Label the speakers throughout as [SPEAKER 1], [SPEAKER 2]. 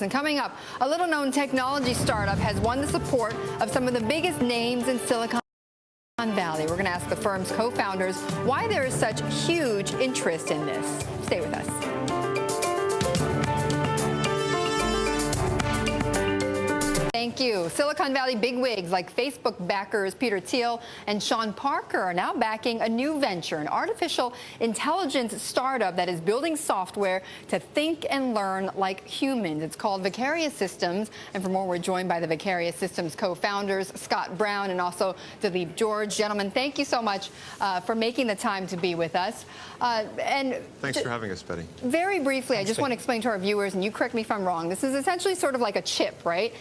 [SPEAKER 1] And coming up, a little-known technology startup has won the support of some of the biggest names in Silicon Valley. We're going to ask the firm's co-founders why there is such huge interest in this. Stay with us. Thank you. Silicon Valley bigwigs like Facebook backers Peter Thiel and Sean Parker are now backing a new venture, an artificial intelligence startup that is building software to think and learn like humans. It's called Vicarious Systems. And for more, we're joined by the Vicarious Systems co-founders, Scott Brown and also Dilip George. Gentlemen, thank you so much for making the time to be with us.
[SPEAKER 2] And thanks for having us, Betty.
[SPEAKER 1] Very briefly, I just want to explain to our viewers, and you correct me if I'm wrong, this is essentially sort of like a chip, right?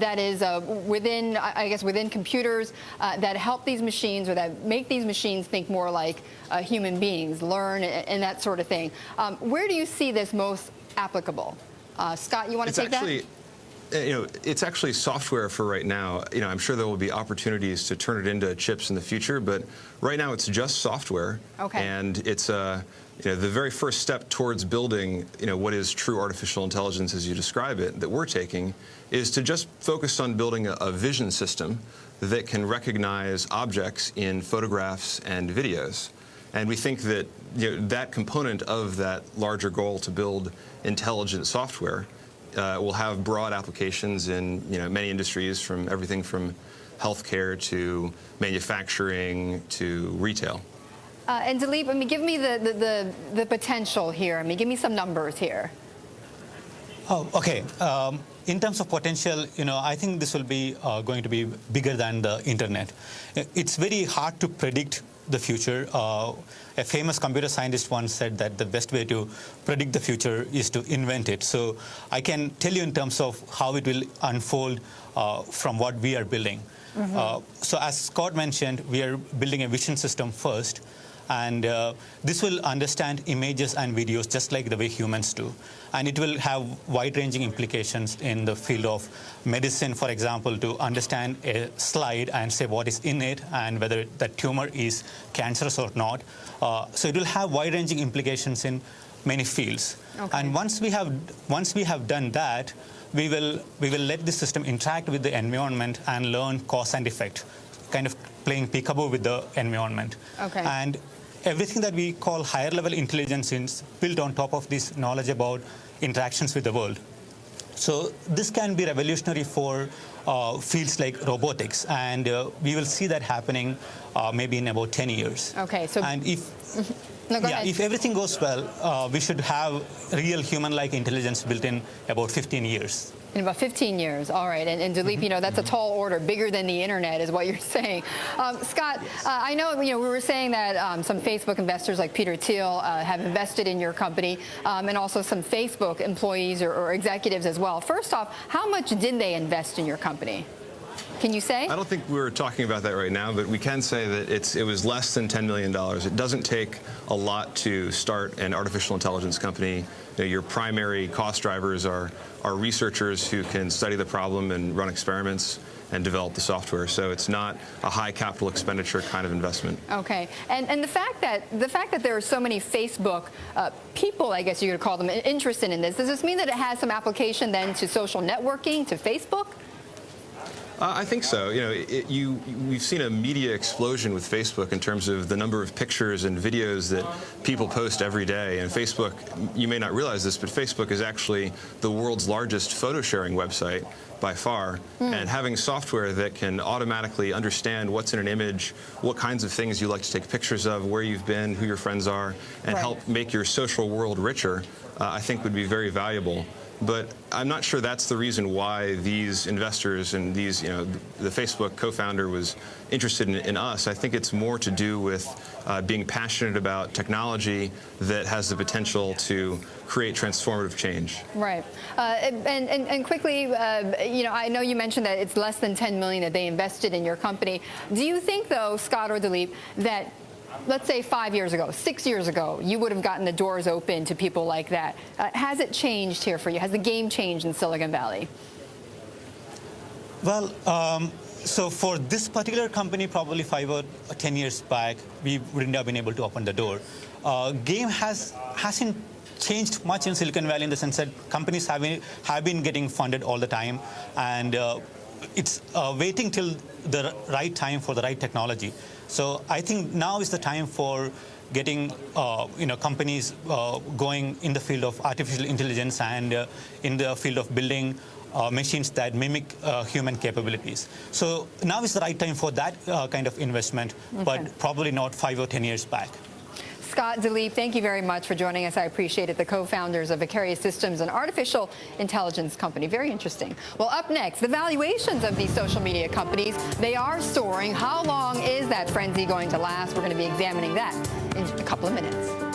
[SPEAKER 1] That is within, I guess, within computers that help these machines or that make these machines think more like human beings, learn, and that sort of thing. Where do you see this most applicable? Scott, you want to take that?
[SPEAKER 2] It's actually software for right now. I'm sure there will be opportunities to turn it into chips in the future, but right now it's just software.
[SPEAKER 1] Okay.
[SPEAKER 2] And it's the very first step towards building what is true artificial intelligence as you describe it that we're taking is to just focus on building a vision system that can recognize objects in photographs and videos. And we think that that component of that larger goal to build intelligent software will have broad applications in many industries, from everything from healthcare to manufacturing to retail.
[SPEAKER 1] And Dilip, I mean, give me the potential here. I mean, give me some numbers here.
[SPEAKER 3] Oh, okay. In terms of potential, I think this will be going to be bigger than the internet. It's very hard to predict the future. A famous computer scientist once said that the best way to predict the future is to invent it. So I can tell you in terms of how it will unfold from what we are building. Mm-hmm. So as Scott mentioned, we are building a vision system first. And this will understand images and videos just like the way humans do. And it will have wide-ranging implications in the field of medicine, for example, to understand a slide and say what is in it and whether that tumor is cancerous or not. So it will have wide-ranging implications in many fields. Okay. And once we have done that, we will let the system interact with the environment and learn cause and effect, kind of playing peekaboo with the environment.
[SPEAKER 1] Okay.
[SPEAKER 3] And everything that we call higher level intelligence is built on top of this knowledge about interactions with the world. So this can be revolutionary for fields like robotics, and we will see that happening maybe in about 10 years.
[SPEAKER 1] Okay. So
[SPEAKER 3] and if
[SPEAKER 1] no, go ahead.
[SPEAKER 3] If everything goes well, we should have real human-like intelligence built in about 15 years.
[SPEAKER 1] In about 15 years, all right. And Dilip, that's a tall order, bigger than the internet is what you're saying. Scott, yes. I know we were saying that some Facebook investors like Peter Thiel have invested in your company, and also some Facebook employees or executives as well. First off, how much did they invest in your company? Can you say?
[SPEAKER 2] I don't think we're talking about that right now, but we can say that it was less than $10 million. It doesn't take a lot to start an artificial intelligence company. Your primary cost drivers are researchers who can study the problem and run experiments and develop the software. So it's not a high capital expenditure kind of investment.
[SPEAKER 1] Okay. And the fact that there are so many Facebook people, I guess you could call them, interested in this, does this mean that it has some application then to social networking, to Facebook?
[SPEAKER 2] I think so. We've seen a media explosion with Facebook in terms of the number of pictures and videos that people post every day. And Facebook, you may not realize this, but Facebook is actually the world's largest photo sharing website by far. And having software that can automatically understand what's in an image, what kinds of things you like to take pictures of, where you've been, who your friends are, and help make your social world richer, I think would be very valuable. But I'm not sure that's the reason why these investors and these, the Facebook co-founder was interested in us. I think it's more to do with being passionate about technology that has the potential to create transformative change.
[SPEAKER 1] Right. And quickly, I know you mentioned that it's less than $10 million that they invested in your company. Do you think, though, Scott or Dilip, that let's say 5 years ago, 6 years ago, you would have gotten the doors open to people like that? Has it changed here for you? Has the game changed in Silicon Valley?
[SPEAKER 3] Well, so for this particular company, probably 5 or 10 years back, we wouldn't have been able to open the door. Game hasn't changed much in Silicon Valley in the sense that companies have been getting funded all the time, and it's waiting till the right time for the right technology. So I think now is the time for getting companies going in the field of artificial intelligence and in the field of building machines that mimic human capabilities. So now is the right time for that kind of investment, but probably not 5 or 10 years back.
[SPEAKER 1] Scott, Dilip, thank you very much for joining us. I appreciate it. The co-founders of Vicarious Systems, an artificial intelligence company. Very interesting. Well, up next, the valuations of these social media companies. They are soaring. How long is that frenzy going to last? We're going to be examining that in a couple of minutes.